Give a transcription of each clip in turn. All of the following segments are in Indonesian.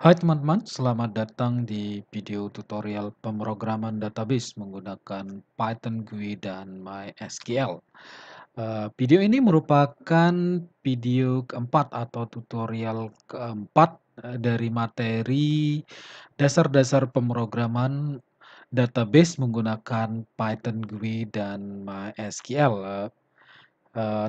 Hai teman-teman, selamat datang di video tutorial pemrograman database menggunakan Python GUI dan MySQL. Video ini merupakan video keempat atau tutorial keempat dari materi dasar-dasar pemrograman database menggunakan Python GUI dan MySQL.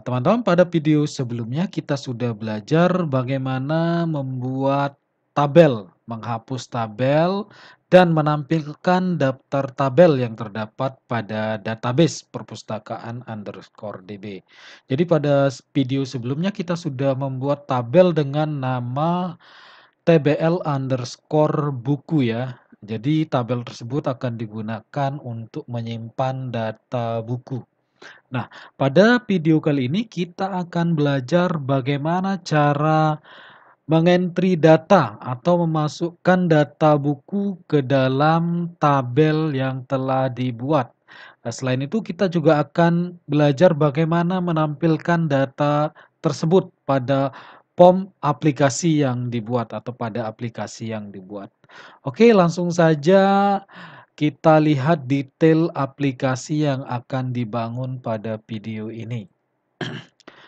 Teman-teman, pada video sebelumnya kita sudah belajar bagaimana membuat tabel, menghapus tabel, dan menampilkan daftar tabel yang terdapat pada database perpustakaan_db. Jadi pada video sebelumnya kita sudah membuat tabel dengan nama tbl_buku ya. Jadi tabel tersebut akan digunakan untuk menyimpan data buku. Nah, pada video kali ini kita akan belajar bagaimana cara mengentri data atau memasukkan data buku ke dalam tabel yang telah dibuat. Nah, selain itu kita juga akan belajar bagaimana menampilkan data tersebut pada form aplikasi yang dibuat atau pada aplikasi yang dibuat. Oke, langsung saja kita lihat detail aplikasi yang akan dibangun pada video ini.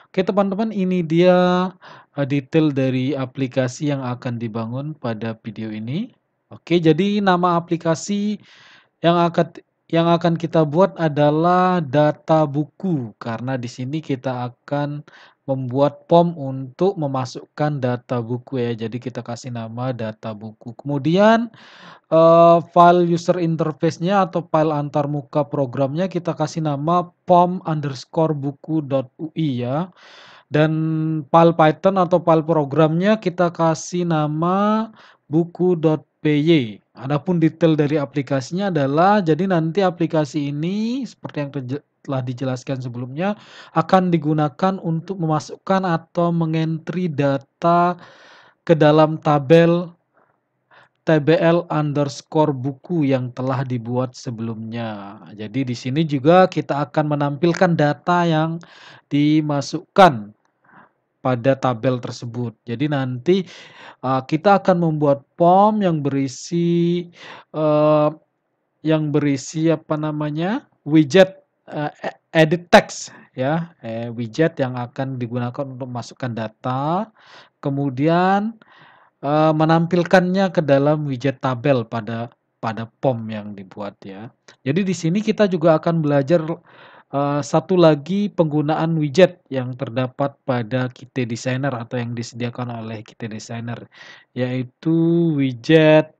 Oke teman-teman, ini dia detail dari aplikasi yang akan dibangun pada video ini. Oke, jadi nama aplikasi yang akan kita buat adalah data buku, karena di sini kita akan membuat form untuk memasukkan data buku ya. Jadi kita kasih nama data buku. Kemudian file user interface-nya atau file antarmuka programnya kita kasih nama pom_buku.ui ya. Dan file Python atau file programnya kita kasih nama buku.py. Adapun detail dari aplikasinya adalah, jadi nanti aplikasi ini seperti yang telah dijelaskan sebelumnya akan digunakan untuk memasukkan atau mengentri data ke dalam tabel tbl_buku yang telah dibuat sebelumnya. Jadi di sini juga kita akan menampilkan data yang dimasukkan pada tabel tersebut. Jadi nanti kita akan membuat form yang berisi apa namanya, widget edit text ya, widget yang akan digunakan untuk masukkan data, kemudian menampilkannya ke dalam widget tabel pada form yang dibuat ya. Jadi di sini kita juga akan belajar satu lagi penggunaan widget yang terdapat pada Qt Designer atau yang disediakan oleh Qt Designer, yaitu widget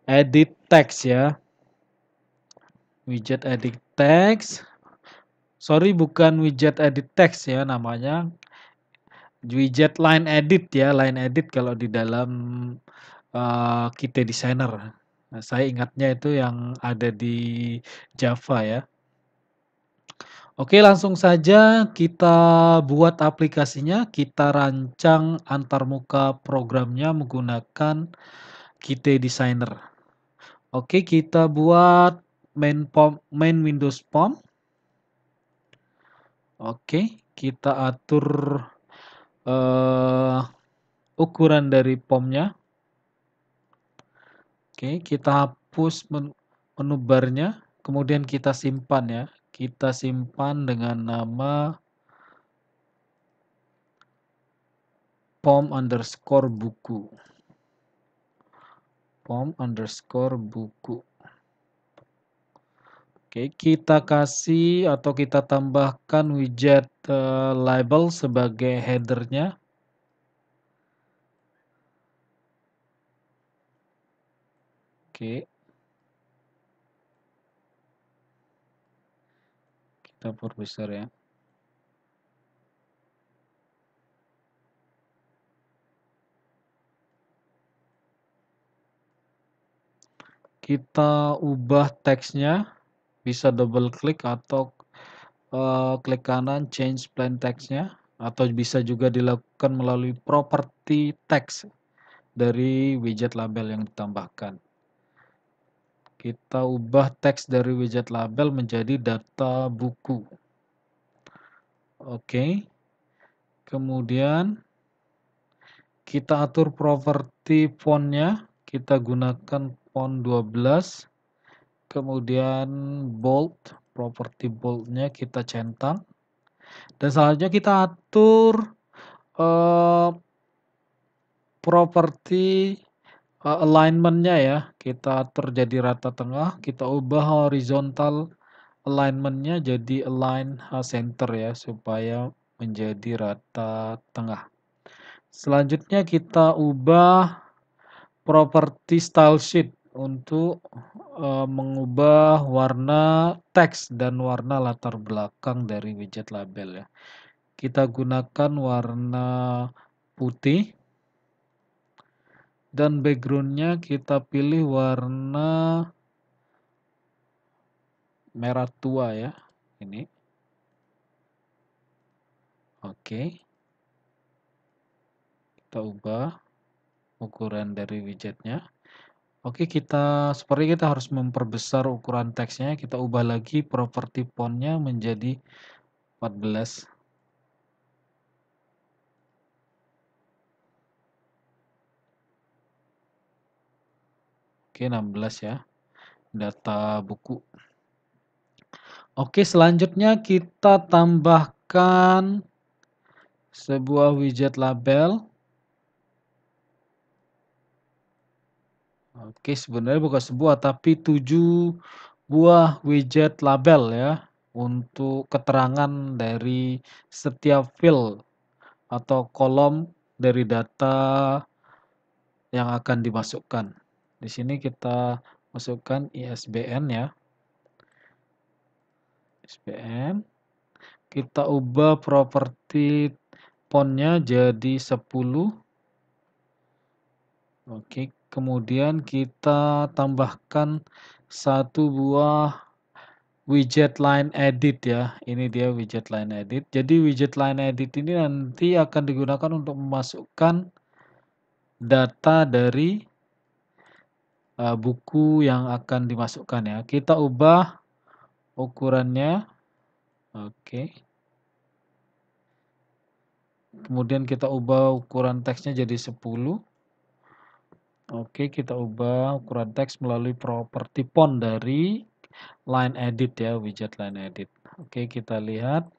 edit text ya. Widget edit text. Sorry, bukan widget edit text ya namanya. Widget line edit ya, line edit kalau di dalam Qt Designer. Nah, saya ingatnya itu yang ada di Java ya. Oke, langsung saja kita buat aplikasinya, kita rancang antarmuka programnya menggunakan Qt Designer. Oke, kita buat main Windows form. Oke, kita atur ukuran dari formnya. Oke, kita hapus menu barnya, kemudian kita simpan ya. Kita simpan dengan nama pom_buku. Pom_buku. Oke, kita kasih atau kita tambahkan widget label sebagai header-nya. Oke. Kita perbesar ya. Kita ubah teksnya, bisa double klik atau klik kanan change plain text-nya, atau bisa juga dilakukan melalui properti text dari widget label yang ditambahkan. Kita ubah teks dari widget label menjadi data buku. Oke. Kemudian kita atur properti font-nya. kita gunakan font 12, kemudian bold, properti boldnya kita centang, dan selanjutnya kita atur properti alignment-nya ya, kita atur jadi rata tengah, kita ubah horizontal alignment-nya jadi align center ya, supaya menjadi rata tengah. Selanjutnya kita ubah properti style sheet untuk mengubah warna teks dan warna latar belakang dari widget label ya. Kita gunakan warna putih dan background-nya kita pilih warna merah tua ya. Ini. Oke. Kita ubah ukuran dari widgetnya. Oke, seperti kita harus memperbesar ukuran teksnya, kita ubah lagi properti font-nya menjadi 14. Oke, 16 ya. Data buku. Oke, selanjutnya kita tambahkan sebuah widget label. Oke, sebenarnya bukan sebuah, tapi 7 buah widget label ya, untuk keterangan dari setiap field atau kolom dari data yang akan dimasukkan. Di sini kita masukkan ISBN ya. ISBN. Kita ubah properti font-nya jadi 10. Oke, kemudian kita tambahkan satu buah widget line edit ya. Ini dia widget line edit. Jadi widget line edit ini nanti akan digunakan untuk memasukkan data dari buku yang akan dimasukkan ya. Kita ubah ukurannya. Oke. Kemudian kita ubah ukuran teksnya jadi 10. Oke, kita ubah ukuran teks melalui properti font dari line edit ya, widget line edit. Oke, kita lihat.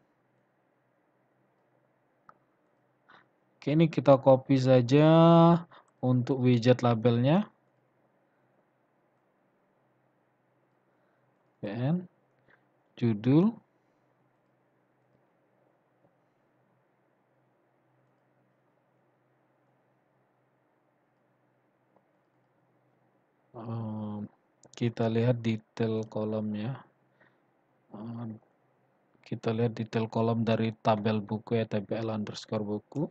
Oke, ini kita copy saja untuk widget labelnya. PN, judul. Kita lihat detail kolomnya. Kita lihat detail kolom dari tabel buku ya, tabel underscore buku.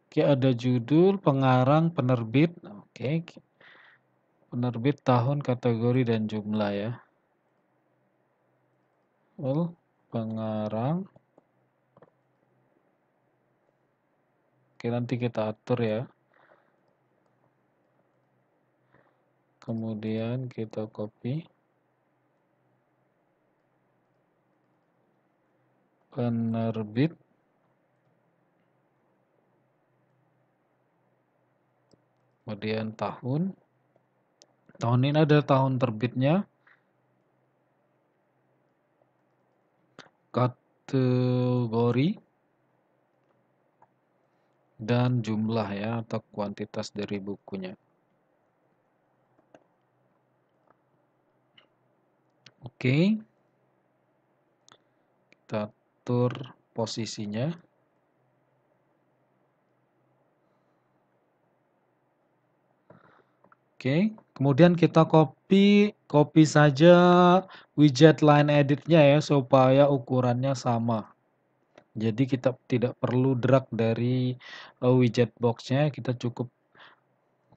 Oke, ada judul, pengarang, penerbit. Oke, penerbit, tahun, kategori, dan jumlah ya. Pengarang. Oke, nanti kita atur ya. Kemudian kita copy. Penerbit. Kemudian tahun. Tahun ini ada tahun terbitnya. Kategori. Dan jumlah ya, atau kuantitas dari bukunya. Oke. Kita atur posisinya. Oke, kemudian kita copy saja widget line editnya ya, supaya ukurannya sama. Jadi kita tidak perlu drag dari widget box-nya, kita cukup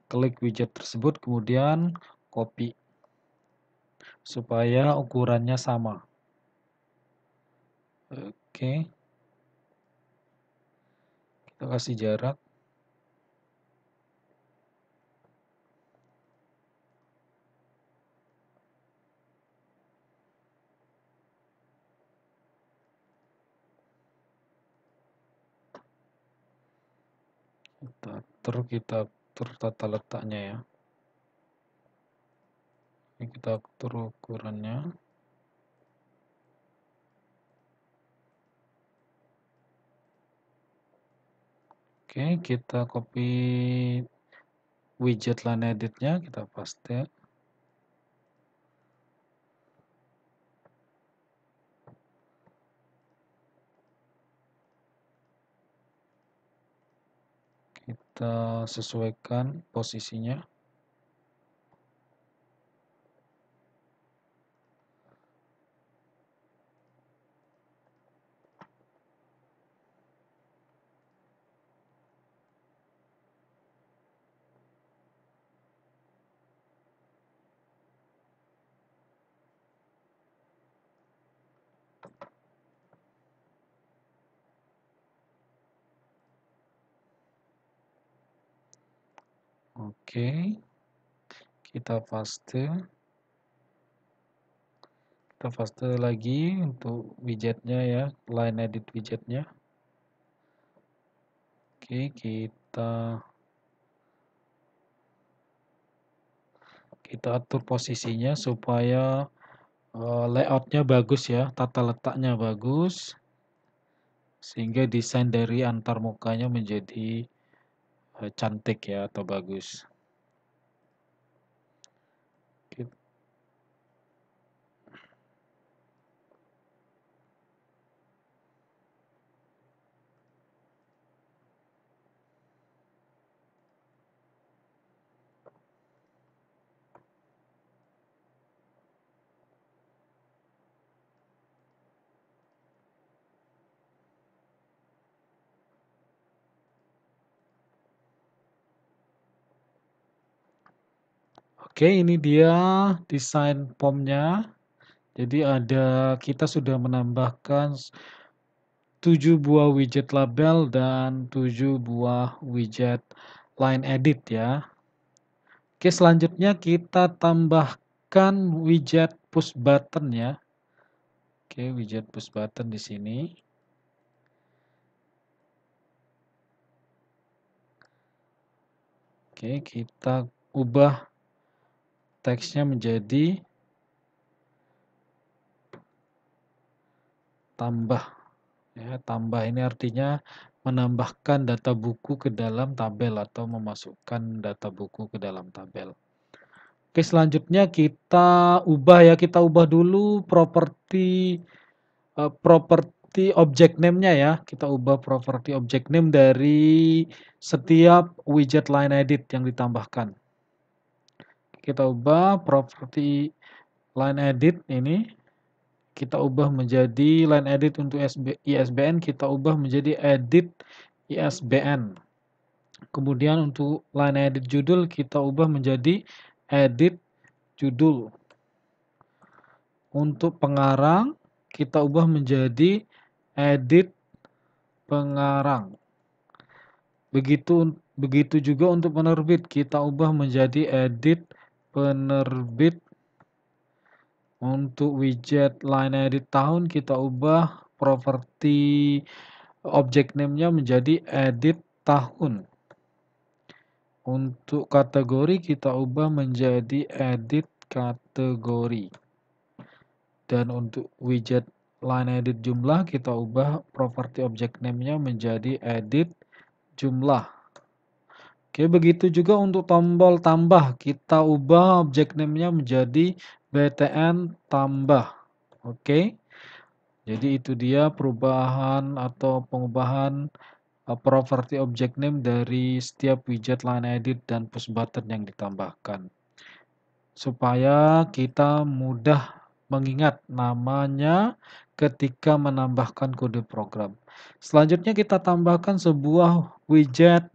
klik widget tersebut, kemudian copy. Supaya ukurannya sama. Oke. Kita kasih jarak. kita atur tata letaknya ya. Ini kita atur ukurannya. Oke, kita copy widget line editnya, kita paste. Kita sesuaikan posisinya. Oke, kita paste. Kita paste lagi untuk widgetnya ya, line edit widgetnya. Oke, kita atur posisinya supaya layoutnya bagus ya, tata letaknya bagus, sehingga desain dari antar mukanya menjadi cantik ya atau bagus. Oke, ini dia desain formnya. Jadi kita sudah menambahkan 7 buah widget label dan 7 buah widget line edit ya. Oke, selanjutnya kita tambahkan widget push button ya. Oke, widget push button di sini. Oke, kita ubah teksnya menjadi tambah. Ya, tambah ini artinya menambahkan data buku ke dalam tabel atau memasukkan data buku ke dalam tabel. Oke, selanjutnya kita ubah dulu properti object name-nya ya. Kita ubah properti object name dari setiap widget line edit yang ditambahkan. Kita ubah properti line edit ini, kita ubah menjadi line edit untuk ISBN, kita ubah menjadi edit ISBN. Kemudian untuk line edit judul kita ubah menjadi edit judul. Untuk pengarang kita ubah menjadi edit pengarang. Begitu juga untuk penerbit kita ubah menjadi edit penerbit. Untuk widget line edit tahun kita ubah properti object name-nya menjadi edit tahun. Untuk kategori kita ubah menjadi edit kategori. Dan untuk widget line edit jumlah kita ubah properti object name-nya menjadi edit jumlah. Oke, begitu juga untuk tombol tambah, kita ubah object name-nya menjadi btn tambah. Oke, jadi itu dia perubahan atau pengubahan properti object name dari setiap widget line edit dan push button yang ditambahkan. Supaya kita mudah mengingat namanya ketika menambahkan kode program. Selanjutnya kita tambahkan sebuah widget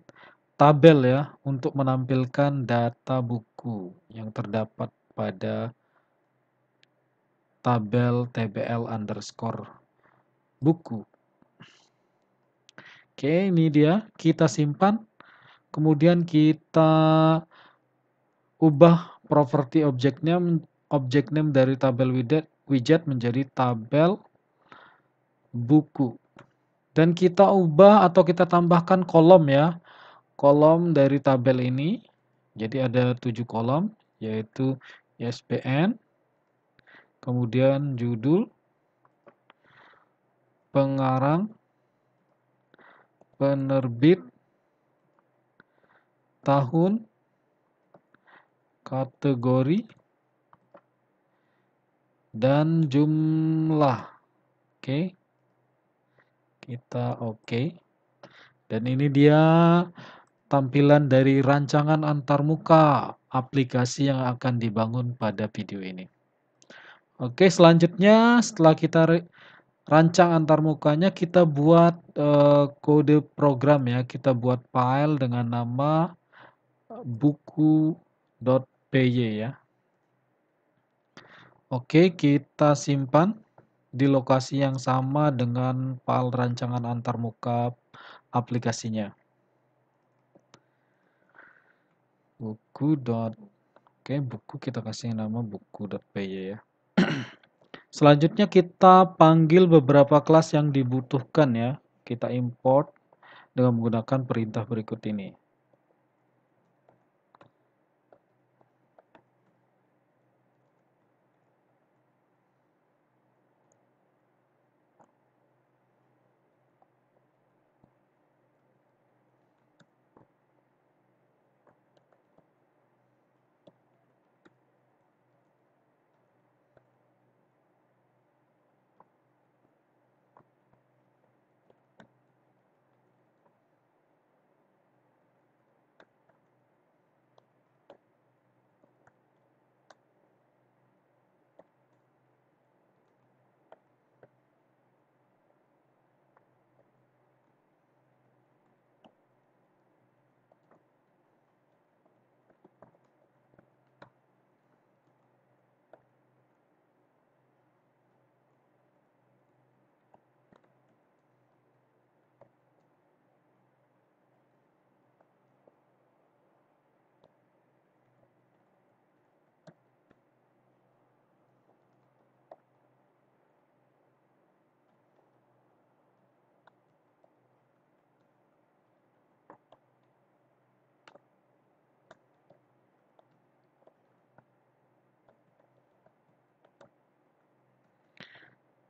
tabel ya untuk menampilkan data buku yang terdapat pada tabel tbl underscore buku. Oke, ini dia, kita simpan, kemudian kita ubah properti object name dari tabel widget menjadi tabel buku. Dan kita ubah atau kita tambahkan kolom ya. kolom dari tabel ini. Jadi ada 7 kolom, yaitu ISBN, kemudian judul, pengarang, penerbit, tahun, kategori, dan jumlah. Oke, kita oke. Dan ini dia tampilan dari rancangan antarmuka aplikasi yang akan dibangun pada video ini. Oke, selanjutnya setelah kita rancang antarmukanya, kita buat kode program ya. Kita buat file dengan nama buku.py ya. Oke, kita simpan di lokasi yang sama dengan file rancangan antarmuka aplikasinya. Oke, buku kita kasih nama buku.py ya. Selanjutnya kita panggil beberapa kelas yang dibutuhkan ya. Kita import dengan menggunakan perintah berikut ini.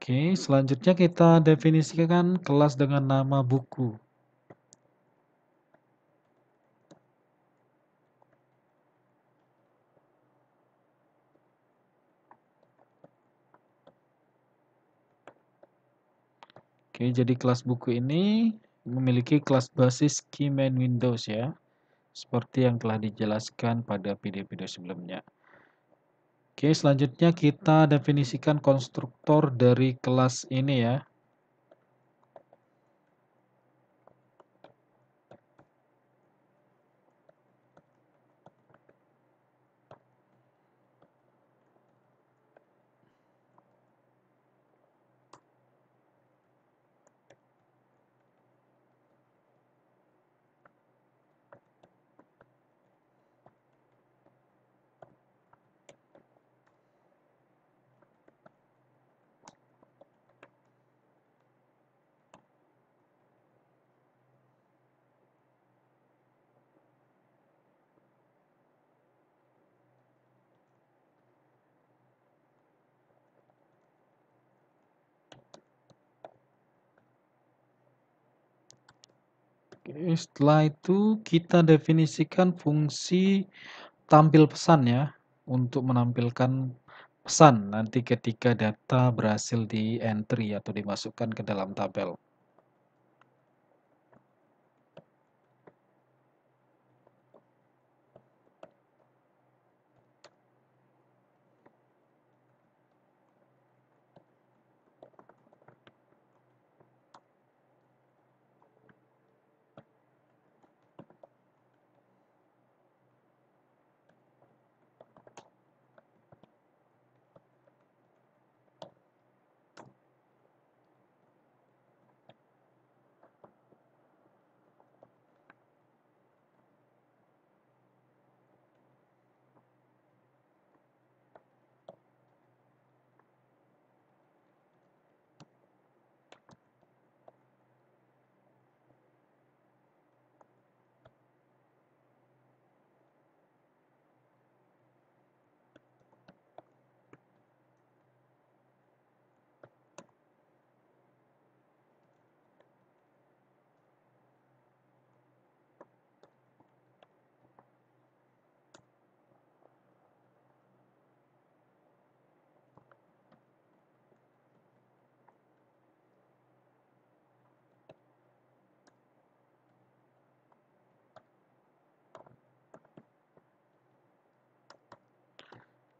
Oke, selanjutnya kita definisikan kelas dengan nama buku. Oke, jadi kelas buku ini memiliki kelas basis key main Windows ya, seperti yang telah dijelaskan pada video-video sebelumnya. Oke, selanjutnya kita definisikan konstruktor dari kelas ini ya. Oke, setelah itu kita definisikan fungsi tampil pesan ya, untuk menampilkan pesan nanti ketika data berhasil di entry atau dimasukkan ke dalam tabel.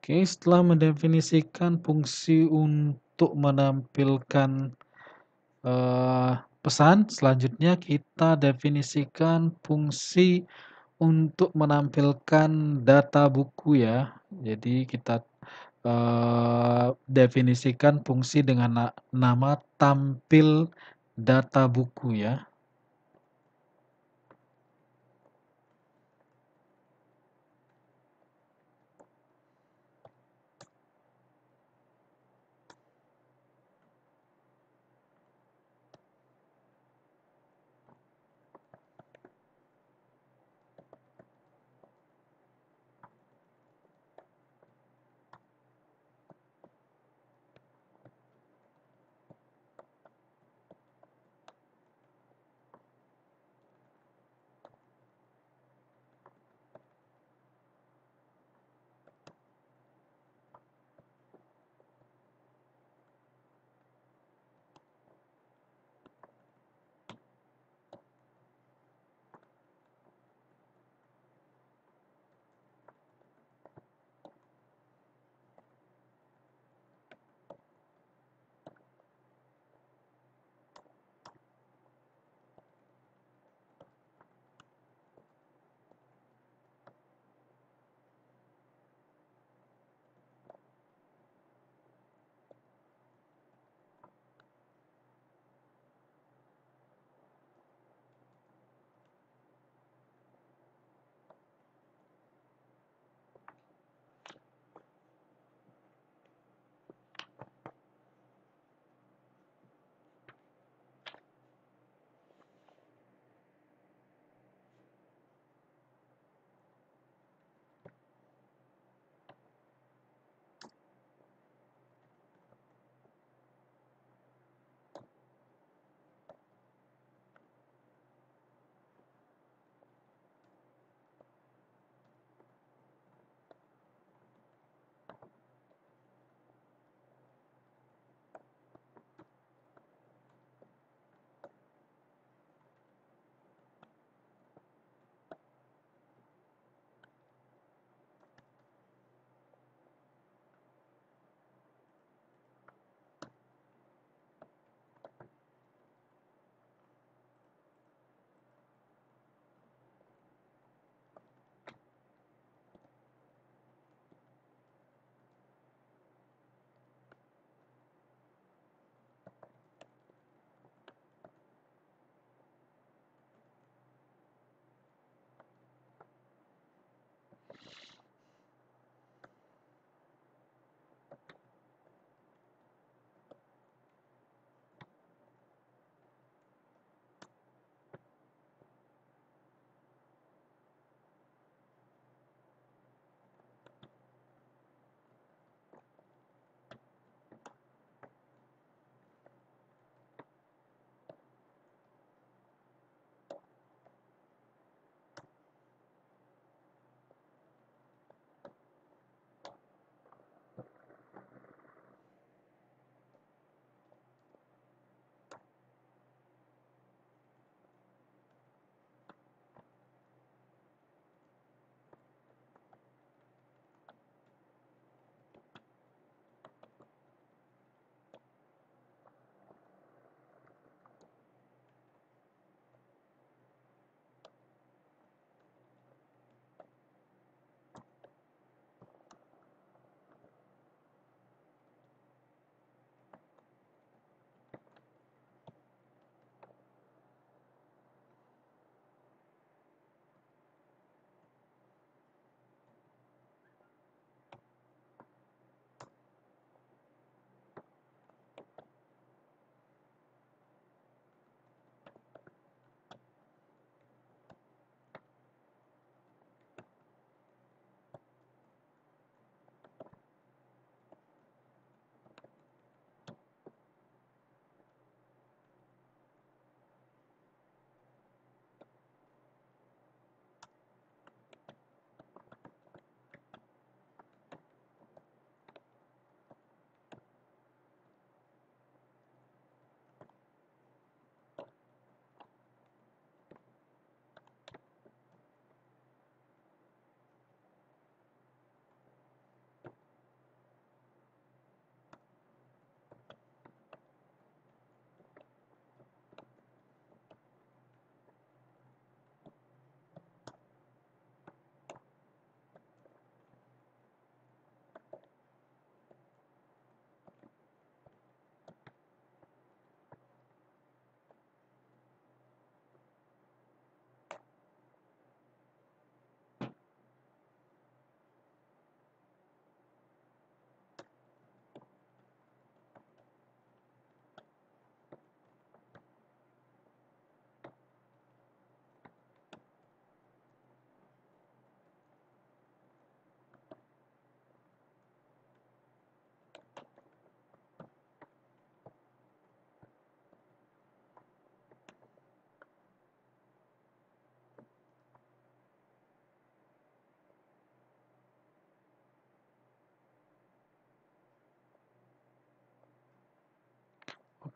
Oke, setelah mendefinisikan fungsi untuk menampilkan, pesan, selanjutnya kita definisikan fungsi untuk menampilkan data buku ya. Jadi kita, definisikan fungsi dengan nama tampil data buku ya.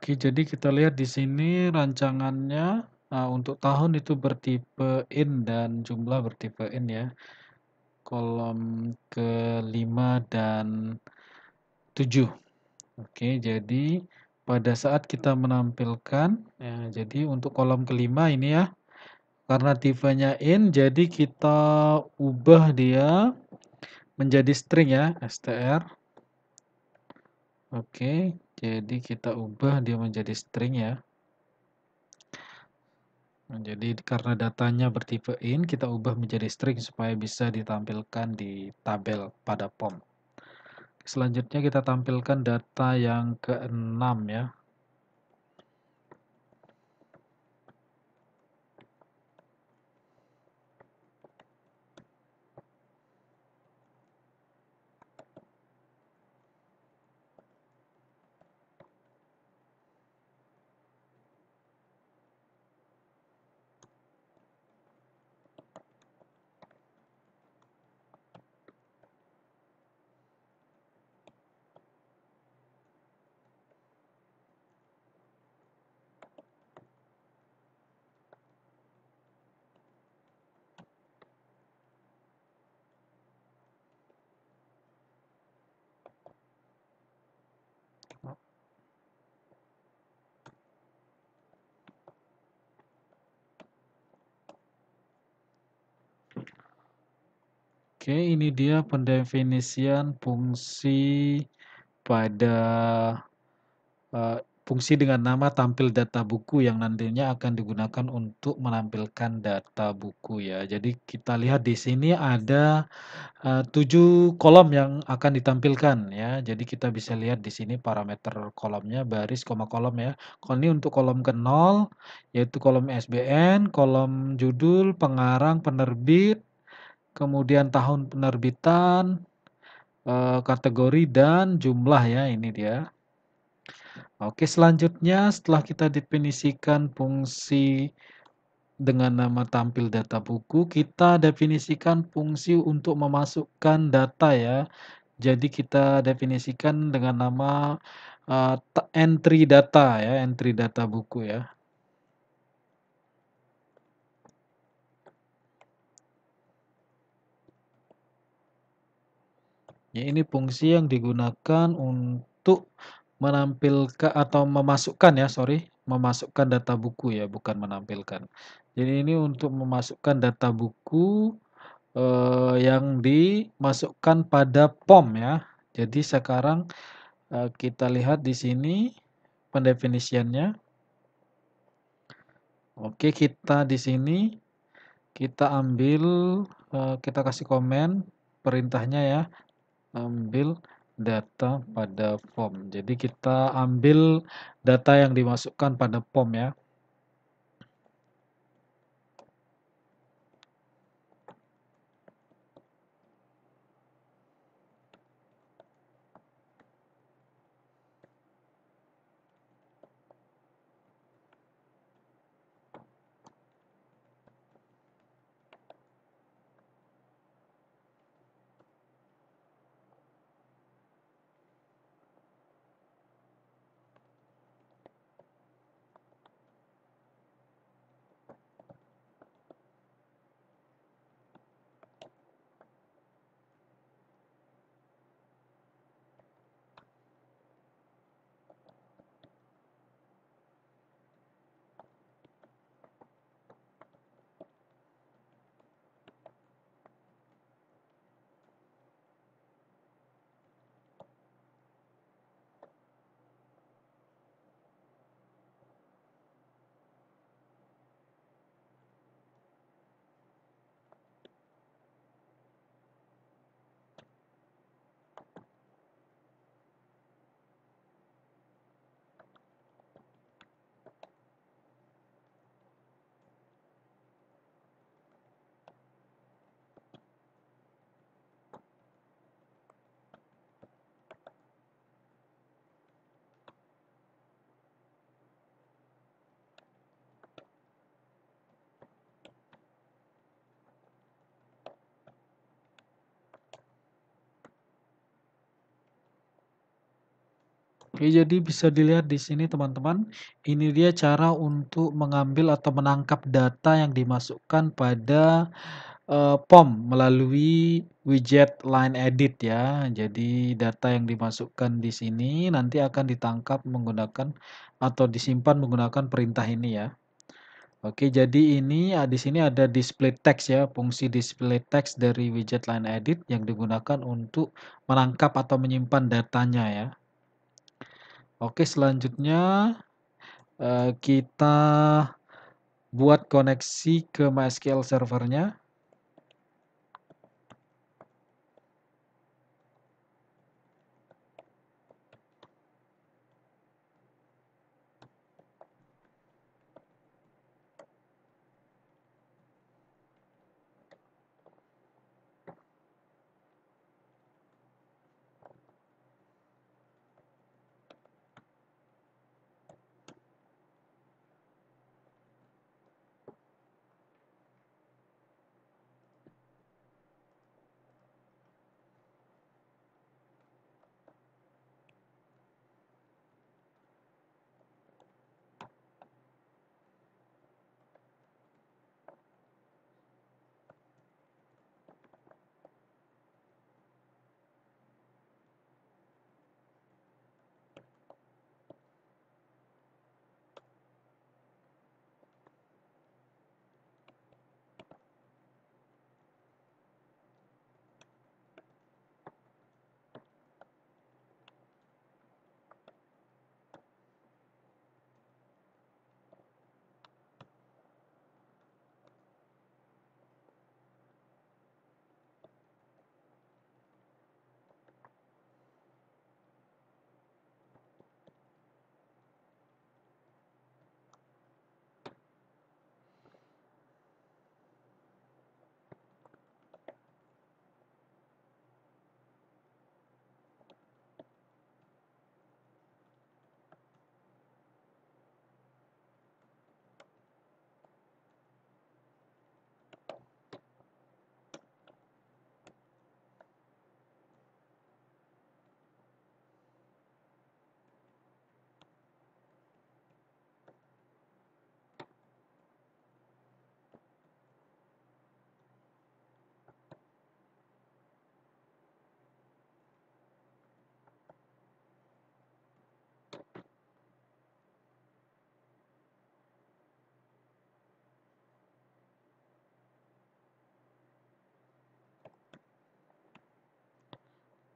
Oke, jadi kita lihat di sini rancangannya, untuk tahun itu bertipe in dan jumlah bertipe in ya. Kolom ke-5 dan 7. Oke, jadi pada saat kita menampilkan, ya, jadi untuk kolom ke-5 ini ya, karena tipenya in, jadi kita ubah dia menjadi string ya, str. Oke, jadi kita ubah dia menjadi string ya. Nah, jadi karena datanya bertipe in, kita ubah menjadi string supaya bisa ditampilkan di tabel pada POM. Selanjutnya kita tampilkan data yang ke-6 ya. Oke, ini dia pendefinisian fungsi pada fungsi dengan nama tampil data buku yang nantinya akan digunakan untuk menampilkan data buku ya. Jadi kita lihat di sini ada 7 kolom yang akan ditampilkan ya. Jadi kita bisa lihat di sini parameter kolomnya, baris, koma, kolom ya. Kalau ini untuk kolom ke-0 yaitu kolom ISBN, kolom judul, pengarang, penerbit, kemudian tahun penerbitan, kategori dan jumlah ya, ini dia. Oke, selanjutnya setelah kita definisikan fungsi dengan nama tampil data buku, kita definisikan fungsi untuk memasukkan data ya. Jadi kita definisikan dengan nama entry data ya, entry data buku ya. Ya, ini fungsi yang digunakan untuk menampilkan atau memasukkan ya, sorry, memasukkan data buku ya, bukan menampilkan. Jadi ini untuk memasukkan data buku yang dimasukkan pada POM ya. Jadi sekarang kita lihat di sini pendefinisiannya. Oke, kita di sini kita ambil kita kasih komen perintahnya ya. Ambil data pada form. Jadi kita ambil data yang dimasukkan pada form ya. Oke, jadi bisa dilihat di sini teman-teman, ini dia cara untuk mengambil atau menangkap data yang dimasukkan pada POM melalui widget Line Edit ya. Jadi data yang dimasukkan di sini nanti akan ditangkap menggunakan atau disimpan menggunakan perintah ini ya. Oke, jadi ini di sini ada display text ya, fungsi display text dari widget Line Edit yang digunakan untuk menangkap atau menyimpan datanya ya. Oke, selanjutnya kita buat koneksi ke MySQL servernya.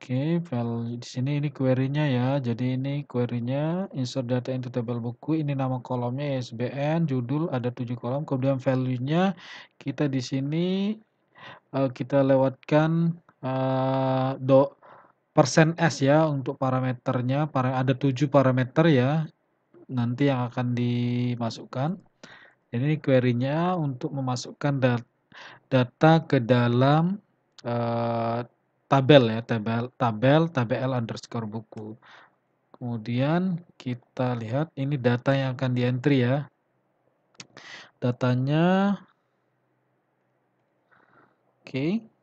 Oke, file di sini ini query-nya ya. Jadi ini query-nya insert data into table buku. Ini nama kolomnya ISBN, judul ada 7 kolom. Kemudian value-nya kita di sini kita lewatkan persen %s ya untuk parameternya. Ada 7 parameter ya nanti yang akan dimasukkan. Jadi ini query-nya untuk memasukkan data ke dalam tabel ya, tabel underscore buku. Kemudian kita lihat ini data yang akan di-entry ya. Datanya oke.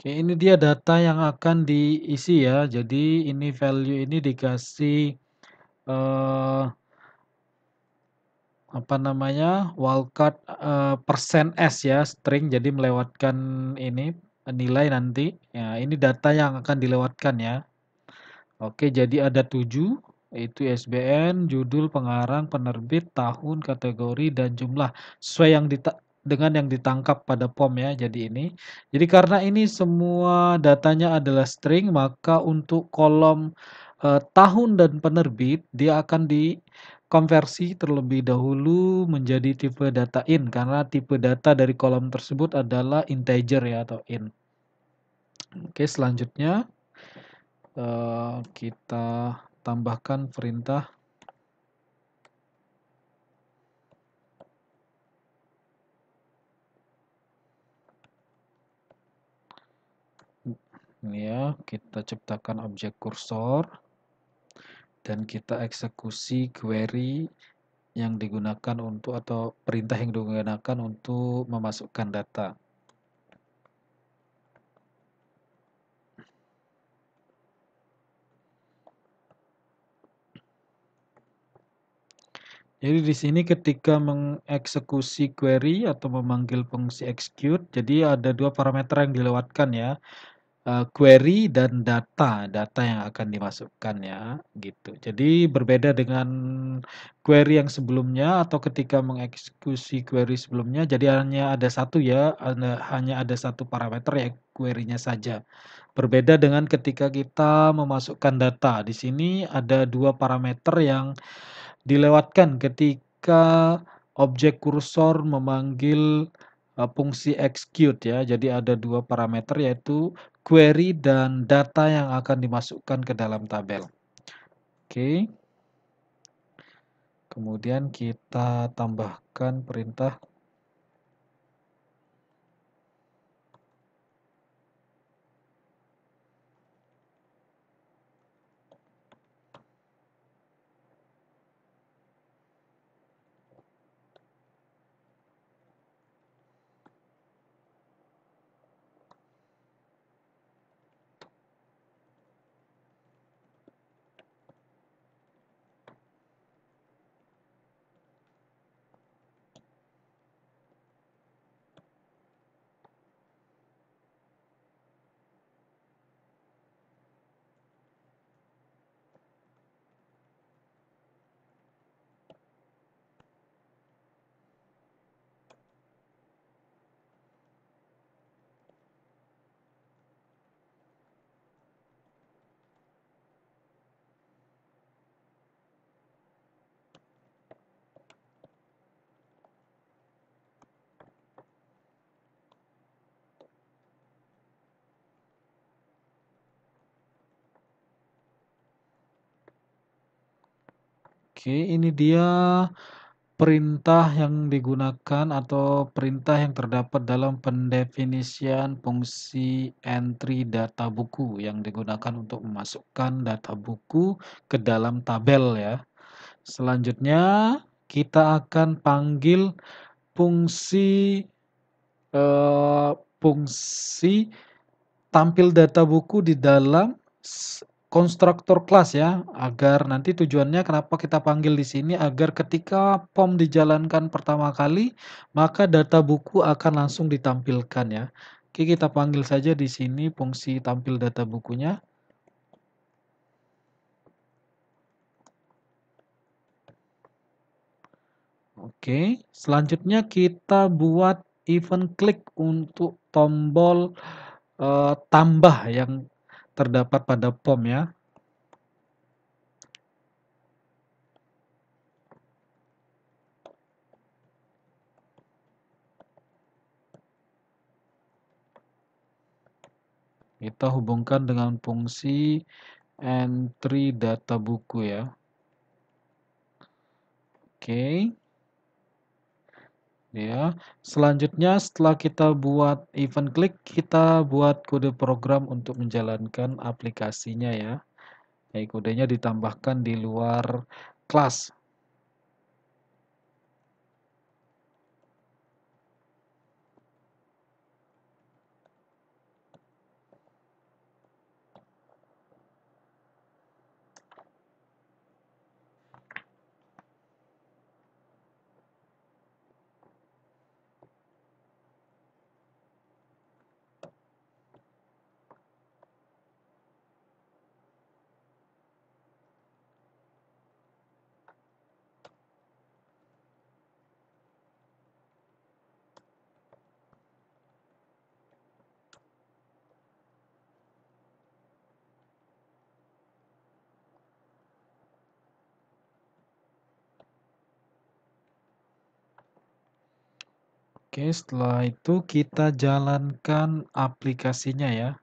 Oke, ini dia data yang akan diisi ya. Jadi ini value ini dikasih apa namanya, wildcard persen %s ya, string, jadi melewatkan ini nilai nanti. Ya, ini data yang akan dilewatkan ya. Oke, jadi ada 7, yaitu ISBN, judul, pengarang, penerbit, tahun, kategori, dan jumlah. Sesuai dengan yang ditangkap pada POM ya, jadi ini. Jadi karena ini semua datanya adalah string, maka untuk kolom tahun dan penerbit, dia akan dikonversi terlebih dahulu menjadi tipe data int, karena tipe data dari kolom tersebut adalah integer ya, atau int. Oke, selanjutnya kita tambahkan perintah Ini ya, kita ciptakan objek kursor dan kita eksekusi query yang digunakan untuk atau perintah yang digunakan untuk memasukkan data. Jadi di sini ketika mengeksekusi query atau memanggil fungsi execute, jadi ada dua parameter yang dilewatkan ya, query dan data yang akan dimasukkan ya, gitu. Jadi berbeda dengan query yang sebelumnya atau ketika mengeksekusi query sebelumnya, jadi hanya ada satu ya, hanya ada satu parameter ya query-nya saja. Berbeda dengan ketika kita memasukkan data. Di sini ada dua parameter yang dilewatkan ketika objek kursor memanggil fungsi execute ya. Jadi ada dua parameter yaitu query dan data yang akan dimasukkan ke dalam tabel. Oke. Kemudian kita tambahkan perintah. Oke, ini dia perintah yang digunakan atau perintah yang terdapat dalam pendefinisian fungsi entry data buku yang digunakan untuk memasukkan data buku ke dalam tabel ya. Selanjutnya kita akan panggil fungsi eh, fungsi tampil data buku di dalam konstruktor kelas ya, agar nanti tujuannya kenapa kita panggil di sini agar ketika POM dijalankan pertama kali, maka data buku akan langsung ditampilkan ya. Oke, kita panggil saja di sini fungsi tampil data bukunya. Oke, selanjutnya kita buat event klik untuk tombol tambah yang terdapat pada POM ya. Kita hubungkan dengan fungsi entry data buku ya. Oke. Ya. Selanjutnya setelah kita buat event klik, kita buat kode program untuk menjalankan aplikasinya ya. Kodenya ditambahkan di luar kelas. Oke, setelah itu kita jalankan aplikasinya ya.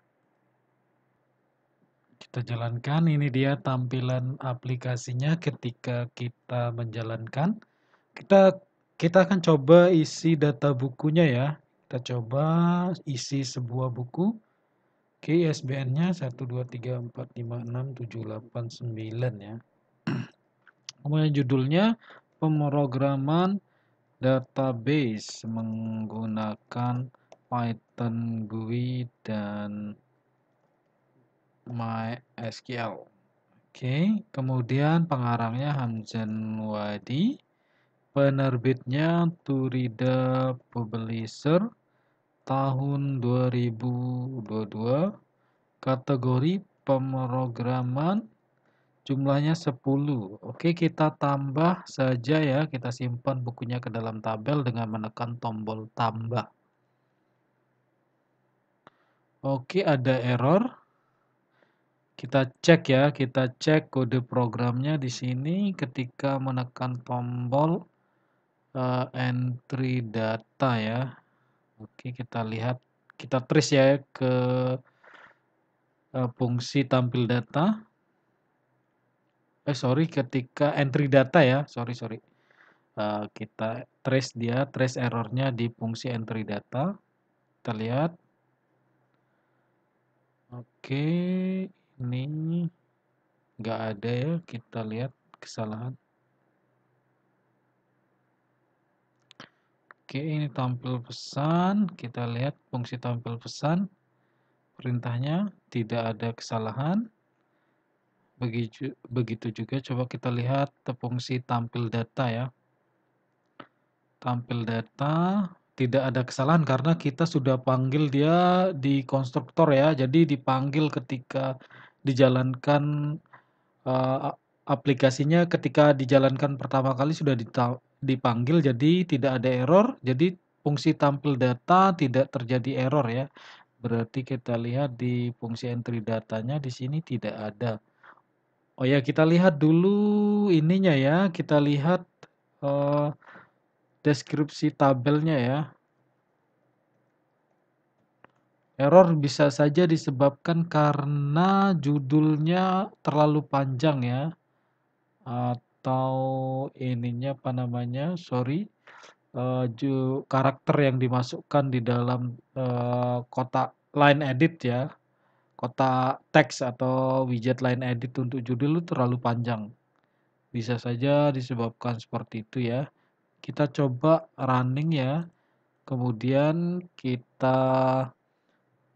Kita jalankan, ini dia tampilan aplikasinya ketika kita menjalankan. Kita kita akan coba isi data bukunya ya. Kita coba isi sebuah buku. Oke, ISBN-nya 123456789 ya. Kemudian judulnya pemrograman database menggunakan Python, GUI, dan MySQL. Oke, kemudian pengarangnya Hamzan Wadi, penerbitnya Turida Publisher, tahun 2022, kategori pemrograman, jumlahnya 10. Oke, kita tambah saja ya, kita simpan bukunya ke dalam tabel dengan menekan tombol tambah. Oke, ada error. Kita cek ya, kita cek kode programnya di sini ketika menekan tombol entry data ya. Oke, kita lihat, kita trace ya ke fungsi tampil data. Sorry, ketika entry data ya, sorry. Kita trace dia, trace errornya di fungsi entry data. Kita lihat. Oke, ini nggak ada ya, kita lihat kesalahan. Oke, ini tampil pesan, kita lihat fungsi tampil pesan, perintahnya tidak ada kesalahan. Begitu juga coba kita lihat fungsi tampil data ya. Tampil data tidak ada kesalahan karena kita sudah panggil dia di konstruktor ya. Jadi dipanggil ketika dijalankan aplikasinya, ketika dijalankan pertama kali sudah dipanggil, jadi tidak ada error. Jadi fungsi tampil data tidak terjadi error ya. Berarti kita lihat di fungsi entry datanya di sini tidak ada. Oh ya, kita lihat dulu ininya ya. Kita lihat deskripsi tabelnya ya. Error bisa saja disebabkan karena judulnya terlalu panjang ya. Atau ininya apa namanya? Sorry. Karakter yang dimasukkan di dalam kotak line edit ya. Kotak teks atau widget line edit untuk judul itu terlalu panjang. Bisa saja disebabkan seperti itu ya. Kita coba running ya. Kemudian kita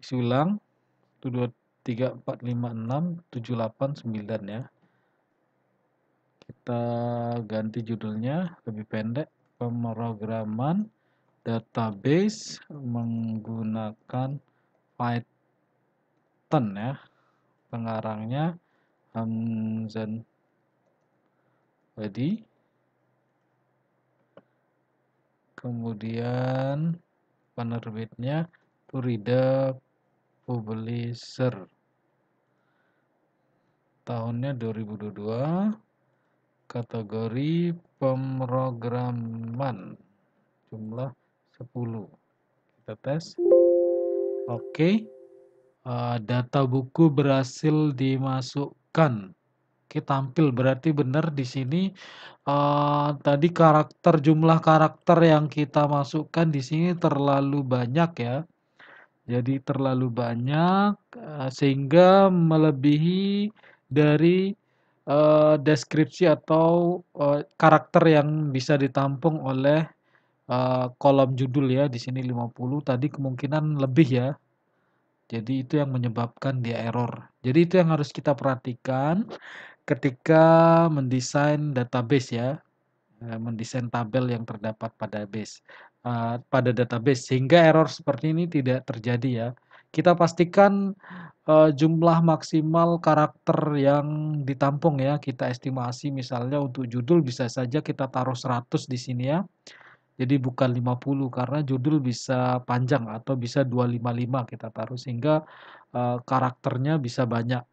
isi ulang. 1, 2, 3, 4, 5, 6, 7, 8, 9 ya. Kita ganti judulnya lebih pendek. Pemrograman database menggunakan Python ya. Pengarangnya Hamzan Wadi. Kemudian penerbitnya Turida Publisher. Tahunnya 2022. Kategori pemrograman. Jumlah 10. Kita tes. Oke. Data buku berhasil dimasukkan. Oke, tampil berarti benar di sini. Tadi jumlah karakter yang kita masukkan di sini terlalu banyak ya. Jadi terlalu banyak sehingga melebihi dari deskripsi atau karakter yang bisa ditampung oleh kolom judul ya. Di sini 50, tadi kemungkinan lebih ya. Jadi itu yang menyebabkan dia error. Jadi itu yang harus kita perhatikan ketika mendesain database ya, mendesain tabel yang terdapat pada database sehingga error seperti ini tidak terjadi ya. Kita pastikan jumlah maksimal karakter yang ditampung ya, kita estimasi misalnya untuk judul bisa saja kita taruh 100 di sini ya. Jadi bukan 50 karena judul bisa panjang atau bisa 255 kita taruh sehingga karakternya bisa banyak.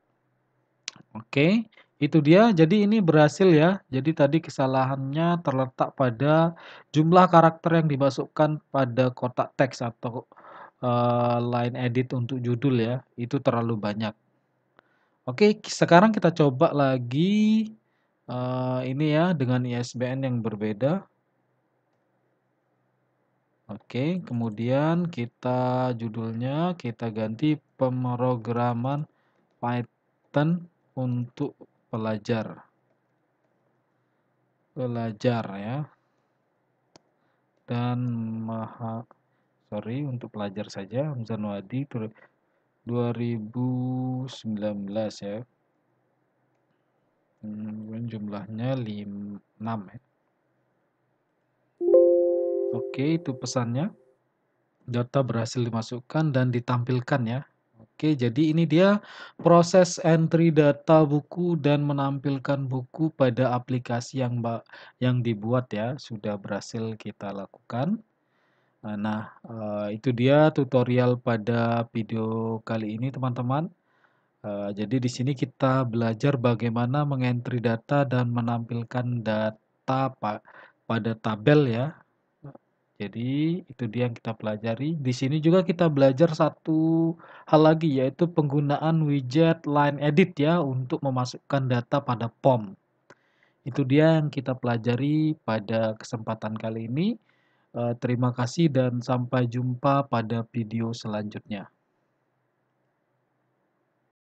Oke, itu dia. Jadi ini berhasil ya. Jadi tadi kesalahannya terletak pada jumlah karakter yang dimasukkan pada kotak teks atau line edit untuk judul ya. Itu terlalu banyak. Oke, sekarang kita coba lagi ini ya dengan ISBN yang berbeda. Oke, kemudian judulnya kita ganti pemrograman Python untuk pelajar. Pelajar ya. Dan untuk pelajar saja, Hamzah Nuadi 2019 ya. Jumlahnya 6 ya. Oke, itu pesannya. Data berhasil dimasukkan dan ditampilkan ya. Oke, jadi ini dia proses entry data buku dan menampilkan buku pada aplikasi yang dibuat ya, sudah berhasil kita lakukan. Nah, itu dia tutorial pada video kali ini teman-teman. Jadi di sini kita belajar bagaimana mengentry data dan menampilkan data pada tabel ya. Jadi itu dia yang kita pelajari. Di sini juga kita belajar satu hal lagi yaitu penggunaan widget line edit ya untuk memasukkan data pada form. Itu dia yang kita pelajari pada kesempatan kali ini. Terima kasih dan sampai jumpa pada video selanjutnya.